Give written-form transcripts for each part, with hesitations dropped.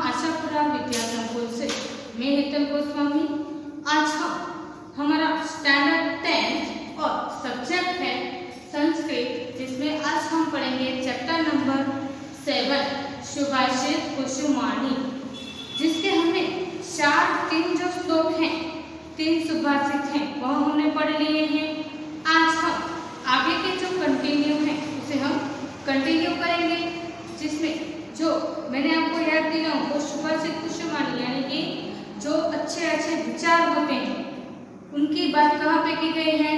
आशापुरा विद्या संकुल से मैं हेतल गोस्वामी। आज हम हमारा स्टैंडर्ड 10 और सब्जेक्ट है संस्कृत, जिसमें आज हम पढ़ेंगे चैप्टर नंबर 7 सुभाषित कुसुमानी, जिसके हमने तीन जो श्लोक हैं, 3 सुभाषित हैं, वह हमने पढ़ लिए हैं। आज हम आगे के जो कंटिन्यू हैं उसे हम कंटिन्यू करेंगे, जिसमें जो मैंने आपको याद दिलाऊं वो सुभाषित कुसुमानी यानी कि जो अच्छे अच्छे विचार होते हैं उनकी बात कहाँ पे की गई है,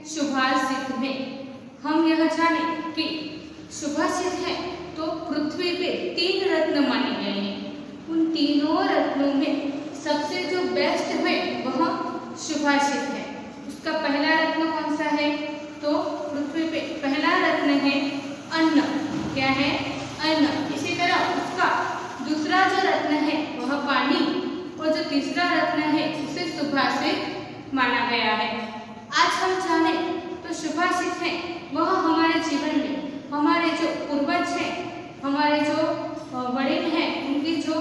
सुभाषित में। हम यह जाने कि सुभाषित है तो पृथ्वी पे 3 रत्न माने गए हैं। उन तीनों रत्नों में सबसे जो बेस्ट है वह सुभाषित है। उसका पहला रत्न कौन सा है, तो पृथ्वी पे पहला रत्न है अन्न। क्या है, अन्न। इसी तरह उसका दूसरा जो रत्न है वह पानी, और जो तीसरा रत्न है उसे सुभाषित माना गया है। आज हम जाने तो सुभाषित है वह हमारे जीवन में हमारे जो पूर्वज हैं, हमारे जो वडील हैं, उनकी जो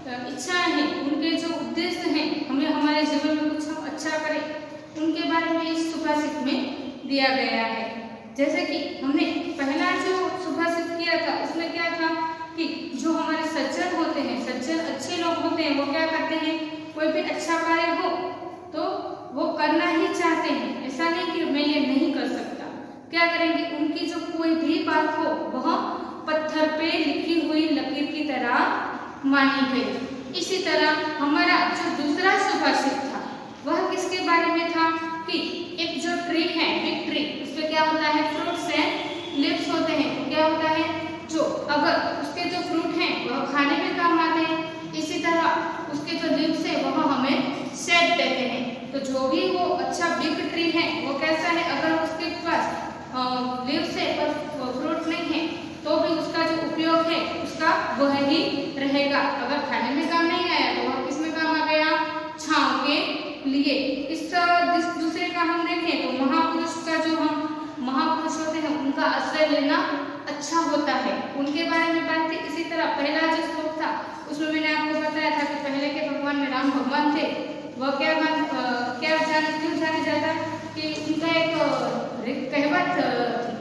इच्छाएं हैं, उनके जो उद्देश्य हैं, हमें हमारे जीवन में कुछ हम अच्छा करें, उनके बारे में इस सुभाषित में दिया गया है। जैसे कि हमने पहला जो सुभाषित किया था उसमें क्या था कि जो हमारे सज्जन होते हैं, सज्जन अच्छे लोग होते हैं, वो क्या करते हैं, कोई भी अच्छा कार्य हो तो वो करना ही चाहते हैं। ऐसा नहीं कि मैं ये नहीं कर सकता। क्या करेंगे, उनकी जो कोई भी बात हो वह पत्थर पे लिखी हुई लकीर की तरह मानी गई। इसी तरह हमारा जो दूसरा सुभाषित था वह किसके बारे में था कि एक जो ट्री है, बिग ट्री, उसमें क्या होता है, फ्रूट्स एंड लीव्स होते हैं। तो क्या होता है, जो अगर उसके जो फ्रूट हैं वह खाने में काम आते हैं, इसी तरह उसके जो लीव्स है वह हमें शेड देते हैं। तो जो भी वो अच्छा बिग ट्री है वो कैसा है, अगर उसके पास लीव्स है पर फ्रूट नहीं है तो भी उसका जो उपयोग है उसका वह ही रहेगा। अगर खाने में काम नहीं आया तो वह किस में काम आ गया, छांव के लिए। इस दूसरे का हम देखें तो महापुरुष का जो हम महापुरुष होते हैं उनका आश्रय लेना अच्छा होता है, उनके बारे में बात थी। इसी तरह पहला जो श्लोक था उसमें मैंने आपको बताया था कि पहले के भगवान में राम भगवान थे, वह क्यों जाने जाता कि उनका एक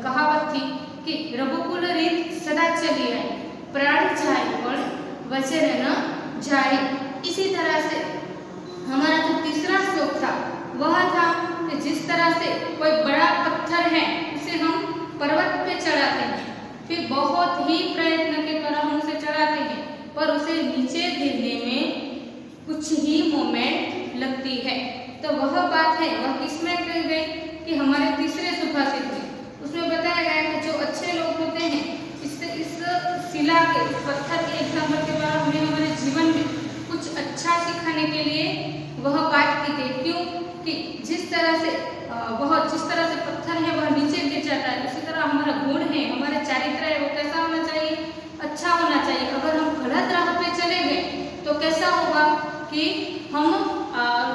कहावत थी कि रघुकुल रीत सदा चली आई, प्राण जाए पर वचन न जाए। इसी तरह से हमारा जो तीसरा श्लोक था वह था कि जिस तरह से कोई बड़ा पत्थर है उसे हम पर्वत पे चढ़ाते हैं, फिर बहुत ही प्रयत्न के द्वारा हम उसे चढ़ाते हैं, पर उसे नीचे गिरने में कुछ ही मोमेंट लगती है। तो वह बात है वह किसमें कही गई कि हमारे तीसरे सुभाषित में। उसमें बताया गया कि जो अच्छे लोग होते हैं इस शिला के, इस पत्थर के एग्जाम्पल के द्वारा हमें हमारे जीवन में कुछ अच्छा सिखाने के लिए वह बात की गई। क्यों कि जिस तरह से पत्थर है वह नीचे गिर जाता है, उसी तरह हमारा गुण है, हमारा चारित्र है, वो कैसा होना चाहिए, अच्छा होना चाहिए। अगर हम गलत राह पे चले गए तो कैसा होगा कि हम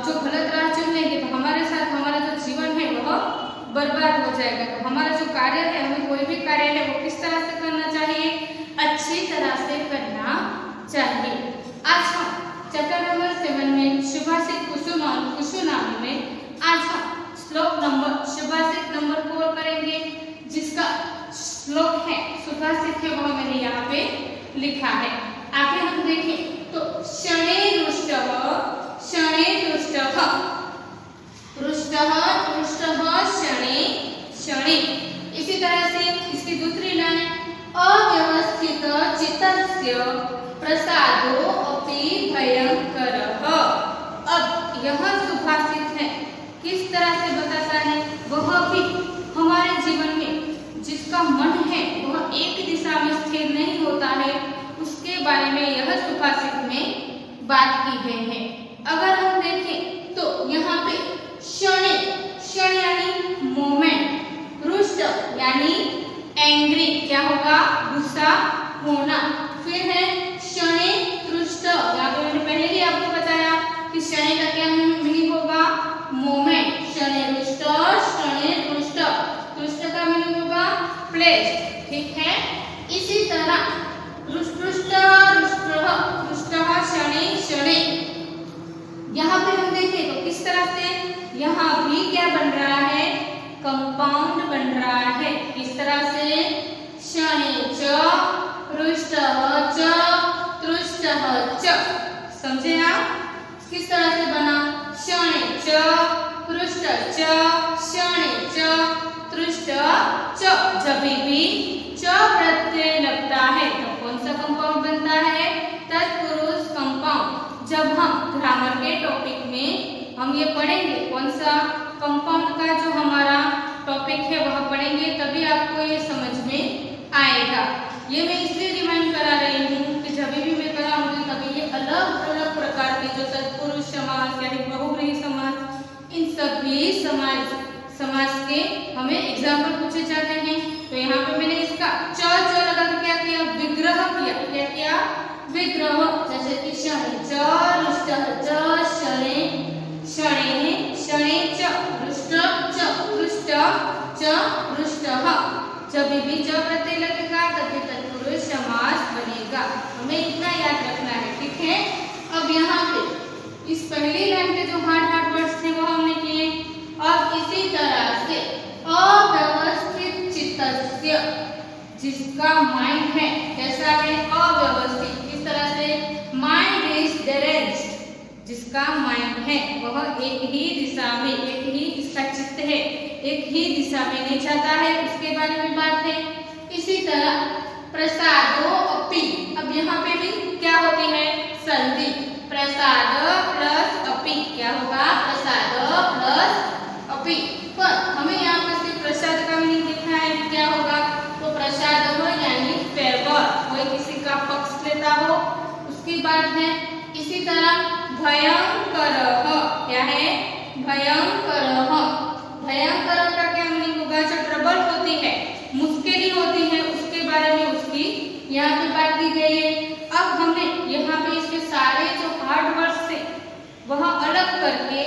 जो गलत राह चुन लेंगे तो हमारे साथ हमारा जो जीवन है वह बर्बाद हो जाएगा। तो हमारा जो कार्य है, हमें कोई भी कार्य है वो किस तरह से करना चाहिए, अच्छी तरह से करना चाहिए। आज हम चैप्टर नंबर 7 में सुभाषित कुसुमानी में आज हम सुभाषित नंबर 4 करेंगे, जिसका श्लोक है सुभाषित है वह मैंने यहाँ पे लिखा है। आगे हम देखें तो शणे रुष्टः शणे। इसी तरह से इसकी दूसरी लाइन अव्यवस्थित चित्तस्य प्रसादो अपि भयंकरः। अब यह सुभाषित है किस तरह से बताता है, वह भी हमारे जीवन में जिसका मन है वह एक दिशा में स्थिर नहीं होता है, उसके बारे में यह सुभाषित में बात की गई है। अगर हम देखें तो यहाँ पे क्षण यानी मोमेंट, रुष्ट यानी एंग्री, क्या होगा, गुस्सा होना। फिर है क्षणे रुष्ट, यहाँ पे मैंने पहले ही आपको बताया कि क्षणे का क्या मीनिंग होगा, मोमेंट। क्षणे रुष्ट का मीनिंग होगा प्लेस, ठीक है। इसी तरह रुष्ट यहाँ भी क्या बन रहा है, कंपाउंड बन रहा है। इस तरह से शनि च पृष्ठः च तृष्टः च, समझे आप किस तरह से बना, शनि च पृष्ठ च शनि च तृष्ट च। जब भी च प्रत्यय लगता है तो कौन सा कंपाउंड बनता है, तत्पुरुष कंपाउंड। जब हम ग्रामर के टॉपिक में हम ये पढ़ेंगे कौन सा कंपाउंड का जो हमारा टॉपिक है वह पढ़ेंगे, तभी आपको ये समझ में आएगा। ये मैं इसलिए रिमाइंड करा रही हूँ कि जब भी मैं कराऊंगी तभी ये अलग अलग प्रकार के जो तत्पुरुष समास यानी बहुव्रीहि समास, इन सभी समास के हमें एग्जाम्पल पूछे जाते हैं। तो यहाँ पे मैंने इसका च लगा के क्या किया, विग्रह किया। क्या किया, विग्रह। जैसे कि शनि च रुष्टः च शनि शनि शनि च रुष्ट च रुष्ट च रुष्टः। जब भी च प्रत्यय लगेगा तभी तत्पुरुष समास बनेगा। हमें इतना याद रखना है, ठीक है। अब यहाँ पे इस पहली लाइन के जो हार्ड वर्ड्स थे वो हमने किए। अब इसी तरह से अव्यवस्थित चित्तस्य, जिसका माइंड है कैसा है, अव्यवस्थित। इस तरह से माइंड इज डिरेंज्ड, जिसका माइंड है वह एक ही दिशा में, एक ही इसका चित्त है एक ही दिशा में नहीं जाता है, उसके बारे में बात है। इसी तरह प्रसादो अपि, अब यहाँ पे भी क्या होती है, संधि। प्रसाद प्लस अपि क्या होगा, प्रसाद प्लस अपि। पर हमें यहाँ पर सिर्फ प्रसाद का मीनिंग देखना है, क्या होगा, तो प्रसाद हो यानी फेवर, कोई किसी का पक्ष लेता हो उसकी बात है। इसी तरह भयंकरः, क्या है, भयंकरः। भयंकर का क्या मीनिंग होगा, जो ट्रबल होती है, मुश्किलें होती है, उसके बारे में उसकी यहाँ पे बात की गई है। अब हमने यहाँ पे इसके सारे जो हार्ड वर्ड्स थे वह अलग करके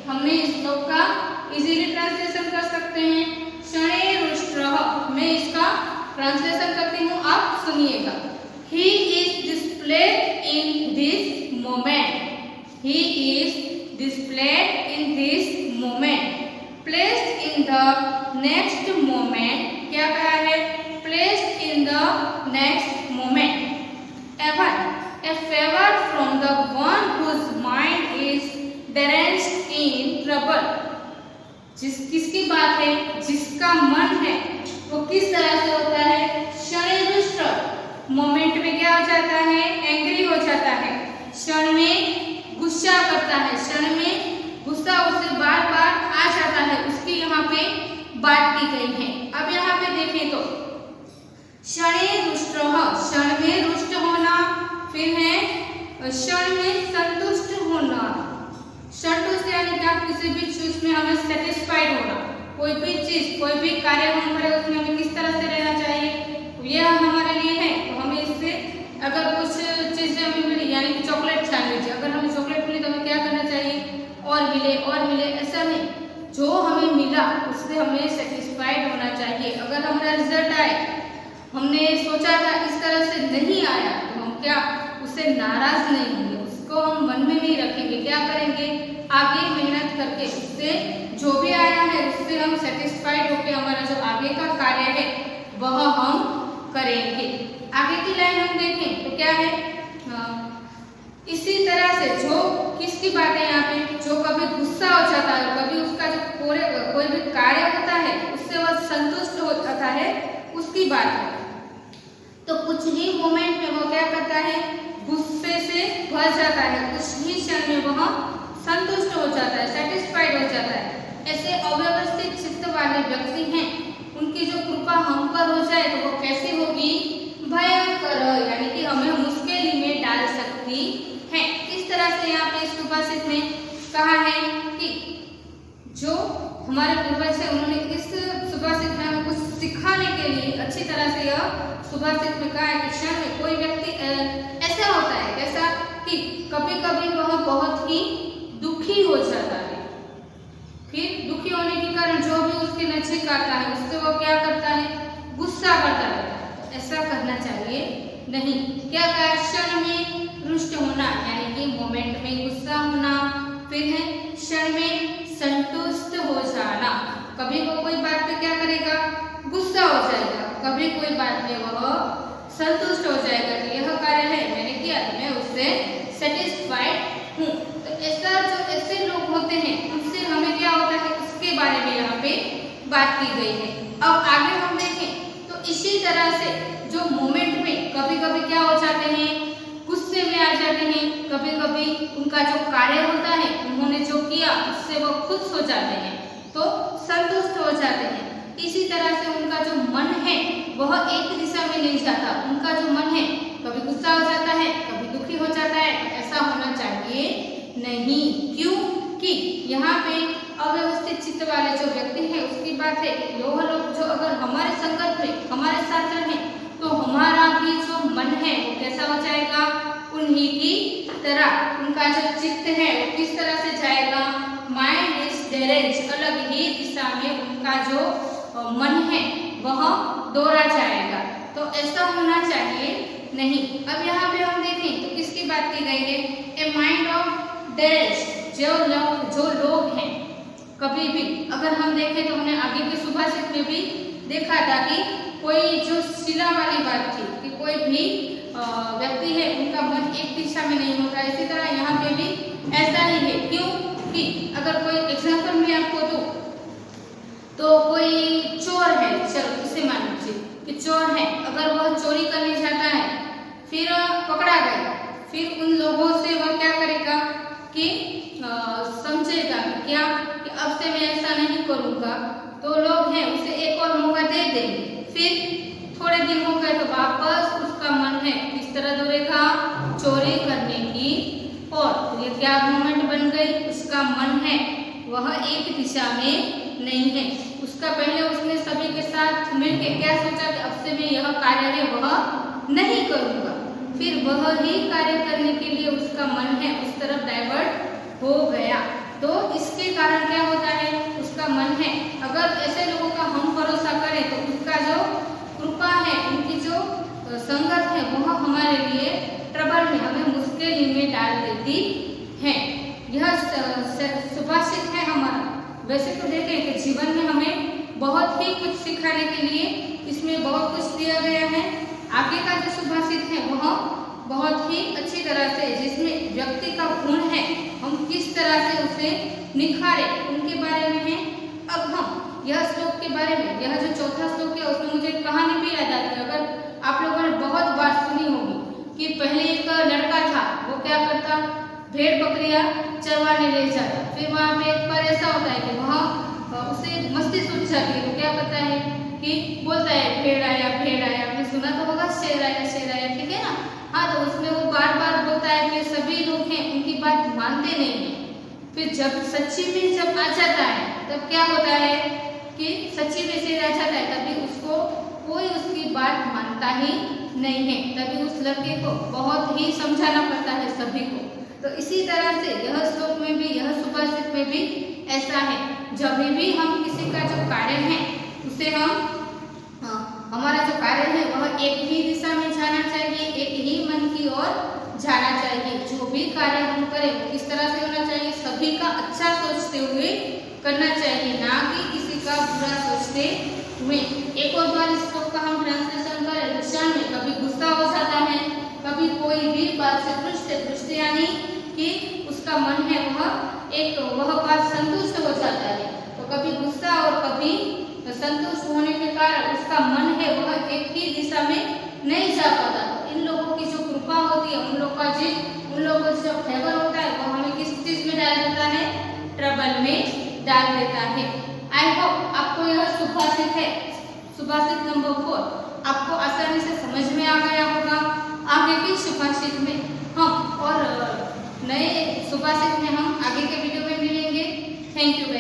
हमने इस श्लोक का इजीली ट्रांसलेशन कर सकते हैं। शनि रुष्ट्रः, मैं इसका ट्रांसलेशन करती हूँ, आप सुनिएगा। He is displayed in this moment. He is displayed in this moment. Placed in the next moment, क्या कहा है, placed in the next moment. A favor from the one whose mind is deranged in trouble. किसकी बात है, जिसका मन है वो किस तरह से होता है, शनि रुष्ट। मोमेंट में क्या हो जाता है, एंग्री हो जाता है, क्षण में गुस्सा करता है, क्षण में गुस्सा उसे बार बार आ जाता है, उसकी यहाँ पे बात की गई है। अब यहाँ पे देखें तो शनि रुष्ट, क्षण में रुष्ट होना, फिर है क्षण में संतुष्ट होना। संतुष्ट यानी क्या, किसी भी चीज में हमें सेटिस्फाइड होना, कोई भी चीज कोई भी कार्य हम करें उसमें हमें किस तरह से रहना चाहिए, यह हमारे लिए है। तो हमें इससे अगर कुछ चीजें हमें मिली, यानी कि चॉकलेट छान लीजिए, अगर हमें चॉकलेट मिली तो हमें क्या करना चाहिए, और मिले, ऐसा नहीं, जो हमें मिला उससे हमें सेटिस्फाइड होना चाहिए। अगर हमारा रिजल्ट आए, हमने सोचा था इस तरह से नहीं आया, तो हम क्या उससे नाराज नहीं होंगे, उसको हम मन में नहीं रखेंगे, क्या करेंगे, आगे मेहनत करके उससे जो भी आया है उससे हम सेटिस्फाइड होकर हमारा जो आगे का कार्य है वह हम करेंगे। आगे की लाइन हम देखें तो क्या है, इसी तरह से जो किसकी बात है यहाँ पे, जो कभी गुस्सा हो जाता है, कभी उसका जो कोई भी कार्य होता है उससे वह संतुष्ट हो जाता है, उसकी बात है। तो कुछ ही मोमेंट में वो क्या करता है, गुस्से से भर जाता है, कुछ ही क्षण में वह संतुष्ट हो जाता है, सेटिस्फाइड हो जाता है। ऐसे अव्यवस्थित चित्त वाले व्यक्ति हैं, उनकी जो कृपा हम पर हो जाए तो वो कैसी होगी, भयंकर, यानी कि हमें मुश्किल में डाल सकती है। इस तरह से यहाँ पे सुभाषित में कहा है कि जो हमारे पूर्वज है उन्होंने इस सुभाषित में हमें कुछ सिखाने के लिए अच्छी तरह से यह सुभाषित में कहा है कि क्षण में कोई व्यक्ति ऐसा होता है, ऐसा कि कभी कभी वह बहुत ही दुखी हो जाता है, फिर दुखी होने के कारण जो भी उसके नजदीक आता है उससे वो क्या करता है, गुस्सा करता है। तो ऐसा करना चाहिए नहीं। क्या कहा, क्षण में रुष्ट होना, यानी कि मोमेंट में गुस्सा होना, फिर है क्षण में संतुष्ट हो जाना। कभी वो कोई बात पे क्या करेगा, गुस्सा हो जाएगा, कभी कोई बात पे वह संतुष्ट हो जाएगा कि यह कार्य है मैंने किया तो मैं उससे सेटिस्फाइड हूँ। तो ऐसे लोग होते हैं, उनसे हमें क्या होता है उसके बारे में यहाँ पे बात की गई है। अब आगे हम देखें तो इसी तरह से जो मोमेंट में कभी कभी क्या हो जाते हैं, गुस्से में आ जाते हैं, कभी कभी उनका जो कार्य होता है उन्होंने जो किया उससे वो खुश हो जाते हैं तो संतुष्ट हो जाते हैं। इसी तरह से उनका जो मन है वह एक दिशा में नहीं जाता, उनका जो मन है कभी गुस्सा हो जाता है, कभी दुखी हो जाता है। ऐसा होना चाहिए नहीं, क्योंकि यहाँ पे अव्यवस्थित चित्त वाले जो व्यक्ति है उसकी बात है कि यह लोग जो अगर हमारे संगत में हमारे साथ रहे तो हमारा भी जो मन है वो कैसा हो जाएगा, उन्हीं की तरह। उनका जो चित्त है वो किस तरह से जाएगा, माइंड इज डायरेक्ट, अलग ही दिशा में उनका जो मन है वह दौड़ा जाएगा। तो ऐसा होना चाहिए नहीं। अब यहाँ पे हम देखें तो किसकी बात की गई है, ए माइंड ऑफ डायरेक्ट। जो लोग हैं कभी भी अगर हम देखें तो हमने आगे के सुभाषित में भी देखा था कि कोई जो शिला वाली बात थी कि कोई भी व्यक्ति है उनका मन एक दिशा में नहीं होता। इसी तरह यहाँ पे भी ऐसा ही है, क्योंकि अगर कोई एग्जाम्पल मैं आपको दूं तो कोई चोर है, चलो इसे मान लीजिए कि चोर है, अगर वह चोरी करने जाता है फिर पकड़ा गया, फिर उन लोगों से वह क्या करेगा कि समझेगा क्या कि अब से मैं ऐसा नहीं करूँगा, तो लोग हैं उसे एक और मौका दे देंगे। फिर थोड़े दिन हो गए तो वापस उसका मन है किस तरह दौड़ेगा, चोरी करने की। और ये क्या मोमेंट बन गई, उसका मन है वह एक दिशा में नहीं है। उसका पहले उसने सभी के साथ मिलकर क्या सोचा कि अब से मैं यह कार्य है वह नहीं करूँगा, फिर वह ही कार्य करने के लिए उसका मन है उस तरफ डाइवर्ट हो गया। तो इसके कारण क्या होता है, उसका मन है, अगर ऐसे लोगों का हम भरोसा करें तो उसका जो कृपा है, उनकी जो संगत है वह हमारे लिए ट्रबल में, हमें मुश्किल में डाल देती है। यह सुभाषित है हमारा। वैसे तो देखें कि जीवन में हमें बहुत ही कुछ सिखाने के लिए इसमें बहुत कुछ दिया गया है। आगे का जो सुभाषित है वह बहुत ही अच्छी तरह से, जिसमें व्यक्ति का गुण है हम किस तरह से उसे निखारे उनके बारे में है। अब हम यह श्लोक के बारे में, यह जो चौथा श्लोक है उसमें मुझे कहानी भी याद आती है। अगर आप लोगों ने बहुत बार सुनी होगी कि पहले एक लड़का था, वो क्या करता, भेड़ बकरियां चरवाने ले जाता। फिर वहाँ पे एक बार ऐसा होता है कि वहाँ उसे मस्ती सूझ जाती है, वो क्या करता है कि बोलता है भेड़ आया भेड़ आया। आपने सुना तो होगा शेर आया, ठीक है ना। हाँ, तो उसमें वो बार बार बोलता है कि सभी लोग हैं उनकी बात मानते नहीं है। फिर जब सच्ची में जब आ जाता है तब क्या होता है कि सच्ची में शेर आ जाता है, तभी उसको कोई उसकी बात मानता ही नहीं है। तभी उस लड़के को बहुत ही समझाना पड़ता है सभी को। तो इसी तरह से यह श्लोक में भी, यह सुभाषित में भी ऐसा है। जब भी हम किसी का जो कार्य है उसे हमारा जो कार्य है वह एक ही दिशा में जाना चाहिए, एक ही मन की ओर जाना चाहिए। जो भी कार्य हम करें वो किस तरह से होना चाहिए, सभी का अच्छा सोचते हुए करना चाहिए, ना कि किसी का बुरा सोचते हुए। एक और बार इस श्लोक का हम ट्रांसलेशन करें, क्षण में कभी गुस्सा हो जाता है, कभी कोई भी बात से पृष्ठ यानी कि उसका मन है वह बात संतुष्ट हो जाता है। तो कभी गुस्सा और कभी संतुष्ट होने के कारण उसका मन है वह एक ही दिशा में नहीं जा पाता। इन लोगों की जो कृपा होती है, उन लोगों का जो फेवर होता है वो हमें किस चीज में डाल देता है, ट्रबल में डाल देता है। आई होप आपको यह सुभाषित है, सुभाषित नंबर 4 आपको आसानी से समझ में आ गया होगा। आगे के सुभाषित में हम और नए सुभाषित में हम आगे के वीडियो में मिलेंगे। Thank you.